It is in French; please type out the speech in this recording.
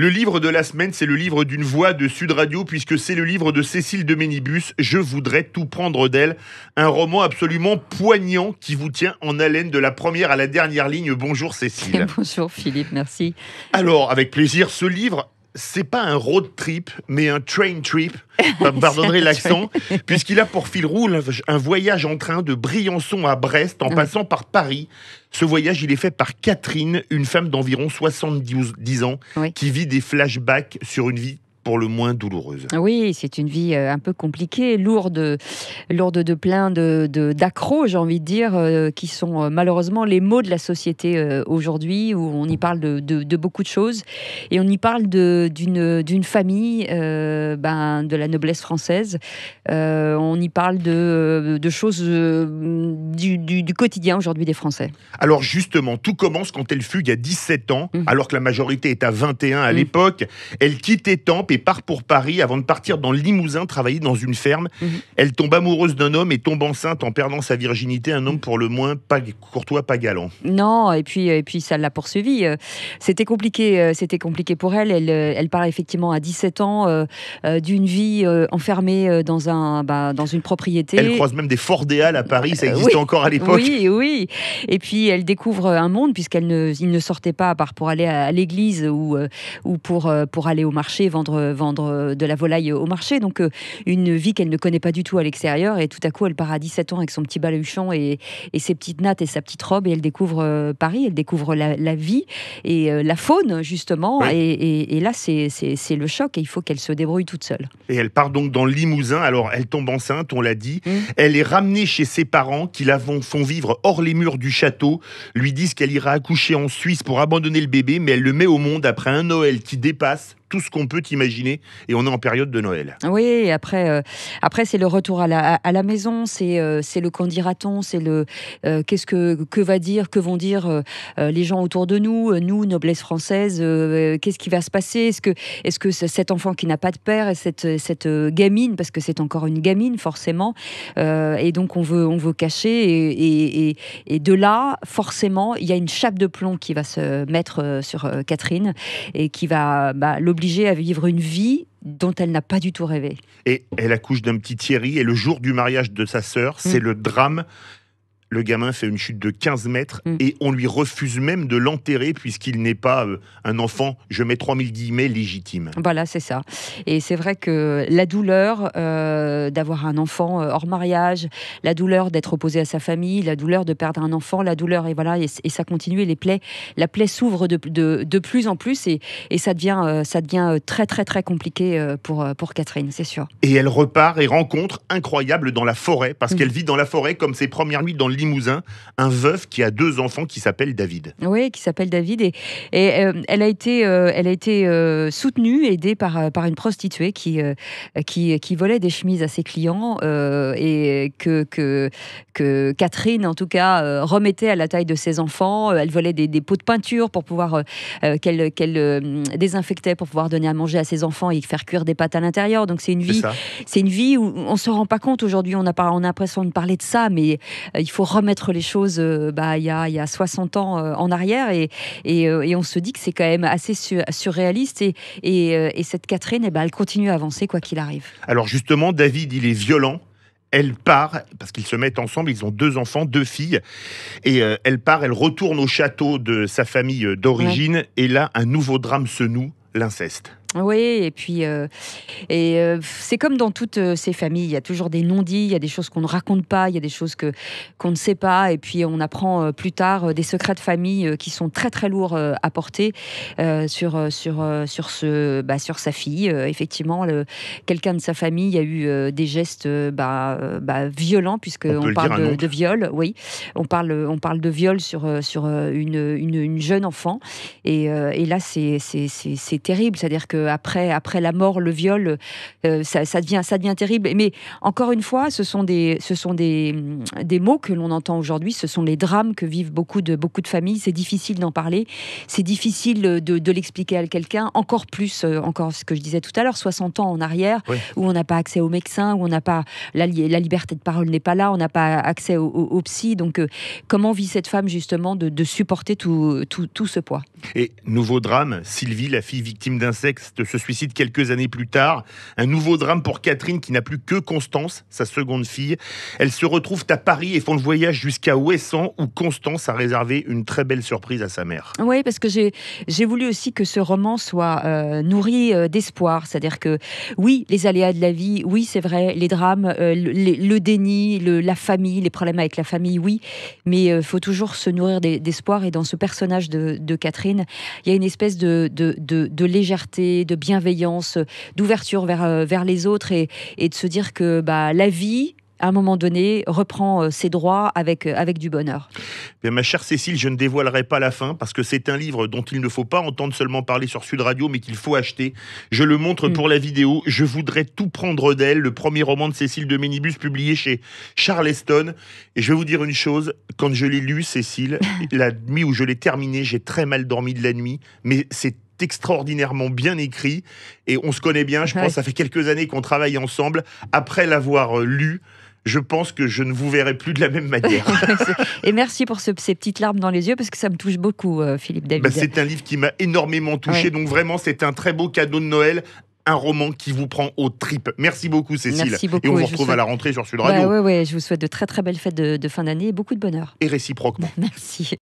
Le livre de la semaine, c'est le livre d'une voix de Sud Radio, puisque c'est le livre de Cécile de Ménibus, Je voudrais tout prendre d'elle. Un roman absolument poignant qui vous tient en haleine de la première à la dernière ligne. Bonjour Cécile. Bonjour Philippe, merci. Alors, avec plaisir, ce livre, c'est pas un road trip, mais un train trip. Pardonnerez l'accent, puisqu'il a pour fil rouge un voyage en train de Briançon à Brest, en passant par Paris. Ce voyage, il est fait par Catherine, une femme d'environ 70 ans, qui vit des flashbacks sur une vie pour le moins douloureuse. Oui, c'est une vie un peu compliquée, lourde de plein d'accros, j'ai envie de dire, qui sont malheureusement les maux de la société aujourd'hui, où on y parle de beaucoup de choses. Et on y parle d'une famille de la noblesse française. On y parle de choses du quotidien aujourd'hui des Français. Alors justement, tout commence quand elle fugue à 17 ans, alors que la majorité est à 21 à l'époque. Elle quitte Étampes et part pour Paris avant de partir dans le Limousin travailler dans une ferme. Elle tombe amoureuse d'un homme et tombe enceinte en perdant sa virginité, un homme pour le moins pas courtois, pas galant. Non, et puis ça l'a poursuivie. C'était compliqué pour elle. Elle part effectivement à 17 ans d'une vie enfermée dans une propriété. Elle croise même des Fordéales à Paris, ça existait encore à l'époque. Oui. Et puis elle découvre un monde, puisqu'il ne sortait pas à part pour aller à l'église ou pour aller au marché vendre de la volaille au marché. Donc une vie qu'elle ne connaît pas du tout à l'extérieur, et tout à coup elle part à 17 ans avec son petit baluchon et ses petites nattes et sa petite robe, et elle découvre Paris, elle découvre la vie et la faune justement. Et là c'est le choc, et il faut qu'elle se débrouille toute seule. Et elle part donc dans le Limousin. Alors elle tombe enceinte, on l'a dit. Elle est ramenée chez ses parents qui la font vivre hors les murs du château, lui disent qu'elle ira accoucher en Suisse pour abandonner le bébé, mais elle le met au monde après un Noël qui dépasse tout ce qu'on peut imaginer, et on est en période de Noël. Oui, après c'est le retour à la maison, c'est le qu'en dira-t-on, c'est le que vont dire les gens autour de nous, noblesse française, qu'est-ce qui va se passer, est-ce que cet enfant qui n'a pas de père, et cette gamine, parce que c'est encore une gamine forcément, et donc on veut cacher, et de là forcément il y a une chape de plomb qui va se mettre sur Catherine, et qui va l'obliger à vivre une vie dont elle n'a pas du tout rêvé. Et elle accouche d'un petit Thierry, et le jour du mariage de sa sœur, c'est le drame. Le gamin fait une chute de 15 mètres et on lui refuse même de l'enterrer, puisqu'il n'est pas un enfant, je mets 3000 guillemets, légitime. Voilà, c'est ça. Et c'est vrai que la douleur d'avoir un enfant hors mariage, la douleur d'être opposé à sa famille, la douleur de perdre un enfant, la douleur, et ça continue, et la plaie s'ouvre de plus en plus, et ça devient très très très compliqué pour Catherine, c'est sûr. Et elle repart et rencontre incroyable dans la forêt, parce qu'elle vit dans la forêt comme ses premières nuits dans le Limousin, un veuf qui a 2 enfants qui s'appelle David. Oui, qui s'appelle David, et elle a été soutenue, aidée par une prostituée qui volait des chemises à ses clients, et que Catherine, en tout cas, remettait à la taille de ses enfants. Elle volait des pots de peinture pour pouvoir qu'elle désinfectait pour pouvoir donner à manger à ses enfants et faire cuire des pâtes à l'intérieur. Donc c'est une vie où on se rend pas compte aujourd'hui. On a l'impression de parler de ça, mais il faut remettre les choses il y a 60 ans en arrière, et on se dit que c'est quand même assez surréaliste, et cette Catherine, elle continue à avancer quoi qu'il arrive. Alors justement, David, il est violent. Elle part, parce qu'ils se mettent ensemble, ils ont 2 enfants, 2 filles, et elle retourne au château de sa famille d'origine, et là, un nouveau drame se noue, l'inceste. Oui, et puis c'est comme dans toutes ces familles, il y a toujours des non-dits, il y a des choses qu'on ne raconte pas, il y a des choses qu'on ne sait pas, et puis on apprend plus tard des secrets de famille qui sont très très lourds à porter sur sa fille. Effectivement, quelqu'un de sa famille a eu des gestes violents, puisqu'on parle de viol. Oui, on parle de viol sur une jeune enfant, et là c'est terrible, c'est-à-dire que après la mort, le viol, ça devient terrible. Mais encore une fois, ce sont des mots que l'on entend aujourd'hui. Ce sont les drames que vivent beaucoup de familles. C'est difficile d'en parler. C'est difficile de l'expliquer à quelqu'un. Encore plus, encore ce que je disais tout à l'heure, 60 ans en arrière, Oui. où on n'a pas accès aux médecins, où on n'a pas la liberté de parole n'est pas là, on n'a pas accès au psy. Donc, comment vit cette femme justement de supporter tout ce poids? Et nouveau drame, Sylvie, la fille victime d'inceste, se suicide quelques années plus tard. Un nouveau drame pour Catherine qui n'a plus que Constance, sa seconde fille. Elles se retrouvent à Paris et font le voyage jusqu'à Ouessant où Constance a réservé une très belle surprise à sa mère. Oui, parce que j'ai voulu aussi que ce roman soit nourri d'espoir. C'est-à-dire que oui, les aléas de la vie, oui, c'est vrai, les drames, le déni, la famille, les problèmes avec la famille, oui, mais il faut toujours se nourrir d'espoir. Et dans ce personnage de Catherine, il y a une espèce de légèreté, de bienveillance, d'ouverture vers les autres et de se dire que la vie, à un moment donné, reprend ses droits avec du bonheur. Bien, ma chère Cécile, je ne dévoilerai pas la fin parce que c'est un livre dont il ne faut pas entendre seulement parler sur Sud Radio, mais qu'il faut acheter. Je le montre pour la vidéo. Je voudrais tout prendre d'elle, le premier roman de Cécile de Ménibus publié chez Charleston. Et je vais vous dire une chose, quand je l'ai lu, Cécile, la nuit où je l'ai terminé, j'ai très mal dormi de la nuit, mais c'est extraordinairement bien écrit et on se connaît bien. Je pense que ça fait quelques années qu'on travaille ensemble. Après l'avoir lu, je pense que je ne vous verrai plus de la même manière. Et merci pour ces petites larmes dans les yeux, parce que ça me touche beaucoup, Philippe David. C'est un livre qui m'a énormément touché, donc vraiment, c'est un très beau cadeau de Noël. Un roman qui vous prend aux tripes. Merci beaucoup, Cécile. Merci beaucoup, et on vous retrouve à la rentrée sur Sud Radio. Oui, je vous souhaite de très très belles fêtes de fin d'année et beaucoup de bonheur. Et réciproquement. Merci.